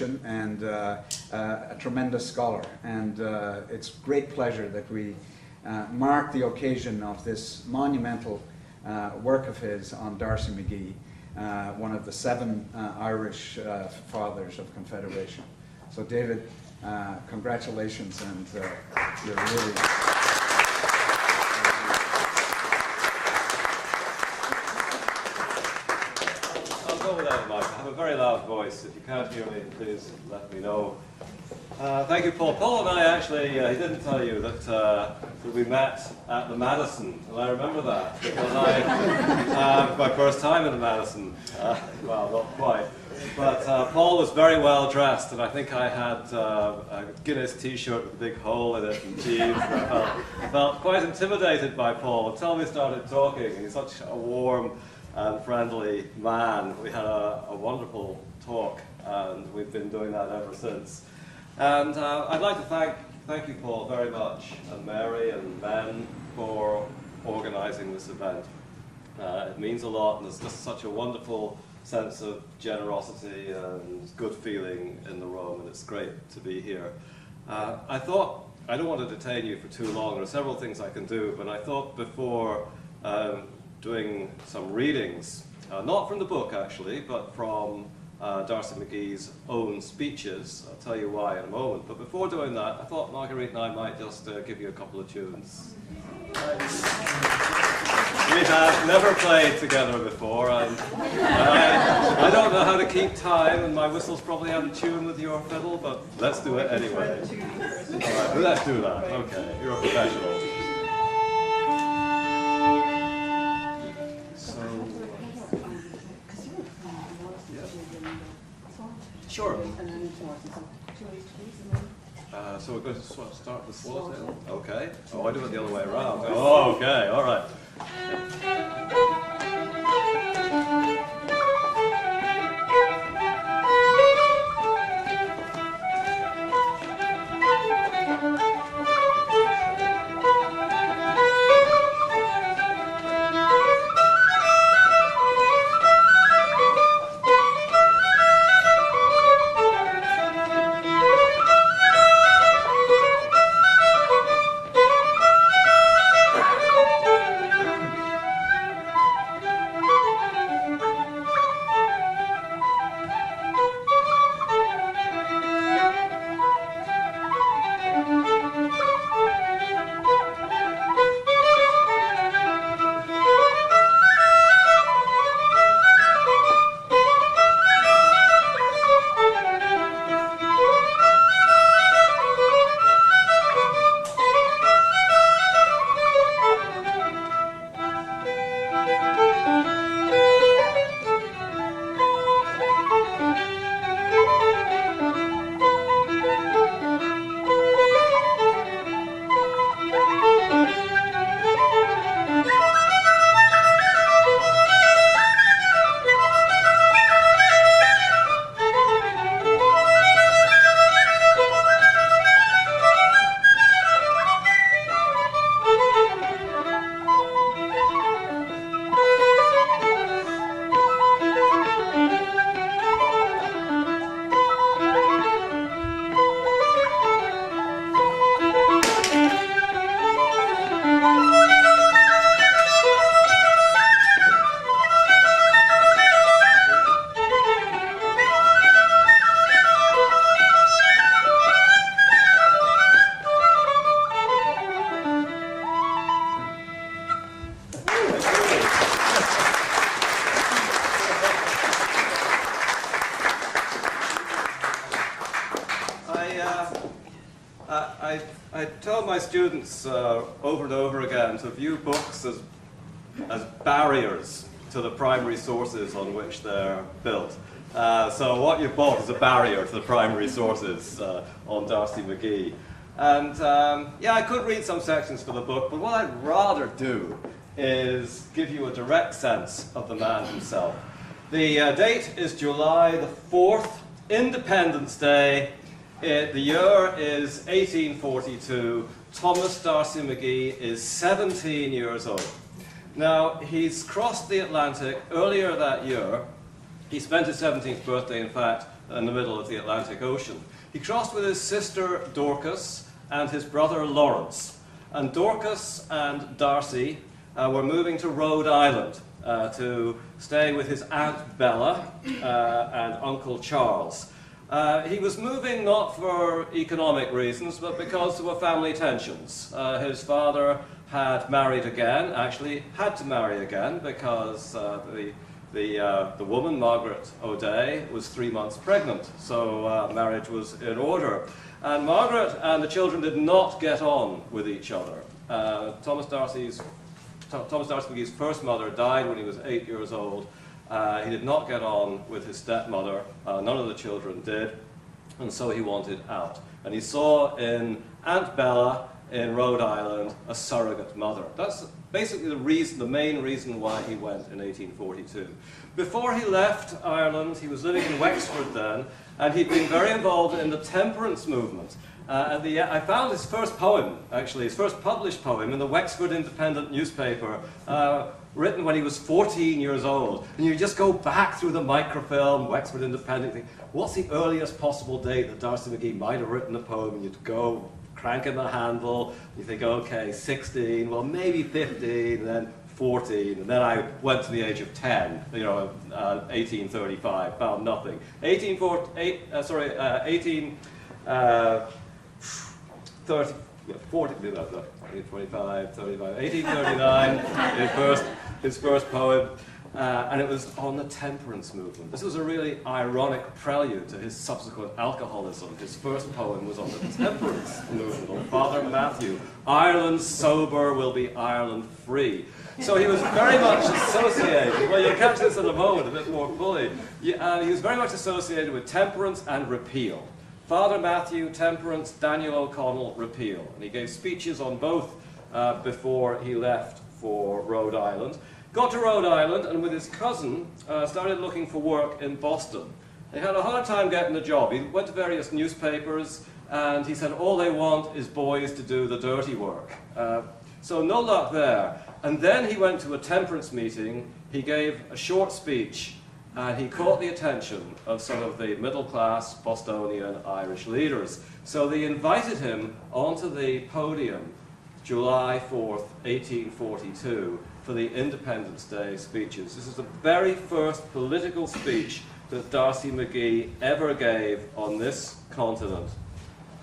and a tremendous scholar. And it's great pleasure that we mark the occasion of this monumental work of his on D'Arcy McGee, one of the 7 Irish fathers of Confederation. So David, congratulations, and you're really... I'll go without Mike. I have a very loud voice. If you can't hear me, please let me know. Thank you, Paul. Paul and I actually, he didn't tell you that we met at the Madison, and I remember that because my first time in the Madison. Well, not quite. But Paul was very well dressed, and I think I had a Guinness t-shirt with a big hole in it and jeans. I felt quite intimidated by Paul until we started talking. He's such a warm and friendly man. We had a wonderful talk, and we've been doing that ever since. And I'd like to thank you, Paul, very much, and Mary and Ben for organising this event. It means a lot, and there's just such a wonderful sense of generosity and good feeling in the room, and it's great to be here. I thought, I don't want to detain you for too long, there are several things I can do, but I thought before doing some readings, not from the book actually, but from D'Arcy McGee's own speeches. I'll tell you why in a moment. But before doing that, I thought Marguerite and I might just give you a couple of tunes. We have never played together before, and I don't know how to keep time, and my whistle's probably out of tune with your fiddle, but let's do it anyway. All right, let's do that. Okay, you're a professional. Sure. So we're going to start with Swallowtail? Okay. Oh, I do it the other way around. Oh, okay, all right. I tell my students over and over again to view books as barriers to the primary sources on which they're built. So what you've bought is a barrier to the primary sources on D'Arcy McGee. And yeah, I could read some sections for the book, but what I'd rather do is give you a direct sense of the man himself. The date is July the 4th, Independence Day. The year is 1842. Thomas D'Arcy McGee is 17 years old. Now, he's crossed the Atlantic earlier that year. He spent his 17th birthday, in fact, in the middle of the Atlantic Ocean. He crossed with his sister Dorcas and his brother Lawrence. And Dorcas and Darcy were moving to Rhode Island to stay with his Aunt Bella and Uncle Charles. He was moving not for economic reasons, but because there were family tensions. His father had married again, actually had to marry again, because the woman, Margaret O'Day, was 3 months pregnant, so marriage was in order. And Margaret and the children did not get on with each other. Thomas Darcy McGee's first mother died when he was 8 years old. He did not get on with his stepmother. None of the children did, and so he wanted out. And he saw in Aunt Bella in Rhode Island a surrogate mother. That's basically the main reason why he went in 1842. Before he left Ireland, he was living in Wexford then, and he'd been very involved in the temperance movement. I found his first poem, actually, his first published poem in the Wexford Independent newspaper, written when he was 14 years old. And you just go back through the microfilm, Wexford Independent, think, what's the earliest possible date that Darcy McGee might have written a poem? And you'd go, cranking the handle, you think, okay, 16, well, maybe 15, and then 14, and then I went to the age of 10, 1835, found nothing. 1839, his first poem, and it was on the temperance movement. This was a really ironic prelude to his subsequent alcoholism. His first poem was on the temperance movement, on Father Matthew. Ireland sober will be Ireland free. So he was very much associated, well, you'll catch this in a moment a bit more fully, he was very much associated with temperance and repeal. Father Matthew, temperance, Daniel O'Connell, repeal. And he gave speeches on both before he left for Rhode Island. Got to Rhode Island and with his cousin started looking for work in Boston. He had a hard time getting a job. He went to various newspapers and he said all they want is boys to do the dirty work. So no luck there. And then he went to a temperance meeting. He gave a short speech and he caught the attention of some of the middle-class Bostonian Irish leaders. So they invited him onto the podium July 4th, 1842, for the Independence Day speeches. This is the very first political speech that Darcy McGee ever gave on this continent.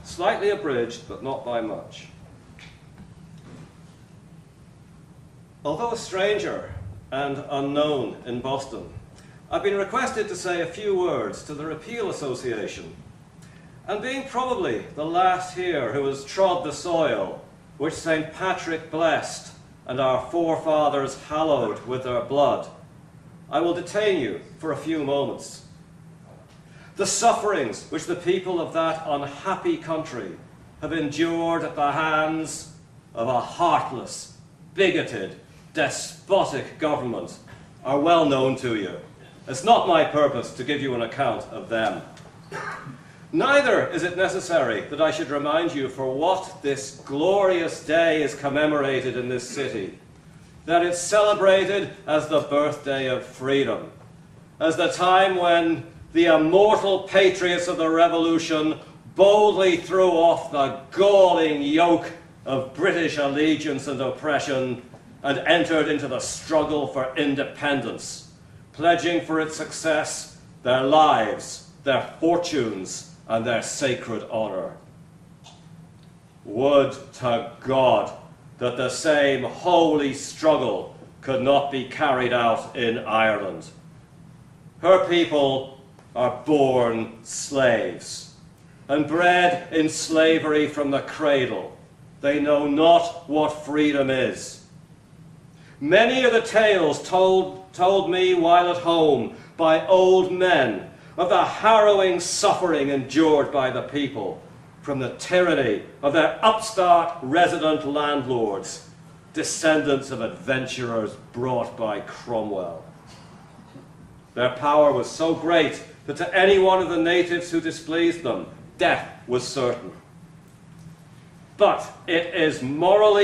Slightly abridged, but not by much. Although a stranger and unknown in Boston, I've been requested to say a few words to the Repeal Association. And being probably the last here who has trod the soil which St. Patrick blessed and our forefathers hallowed with their blood, I will detain you for a few moments. The sufferings which the people of that unhappy country have endured at the hands of a heartless, bigoted, despotic government are well known to you. It's not my purpose to give you an account of them. Neither is it necessary that I should remind you for what this glorious day is commemorated in this city, that it's celebrated as the birthday of freedom, as the time when the immortal patriots of the Revolution boldly threw off the galling yoke of British allegiance and oppression and entered into the struggle for independence, pledging for its success their lives, their fortunes, and their sacred honor. Would to God that the same holy struggle could not be carried out in Ireland. Her people are born slaves, and bred in slavery from the cradle. They know not what freedom is. Many are the tales told me while at home by old men of the harrowing suffering endured by the people from the tyranny of their upstart resident landlords, descendants of adventurers brought by Cromwell. Their power was so great that to any one of the natives who displeased them, death was certain. But it is morally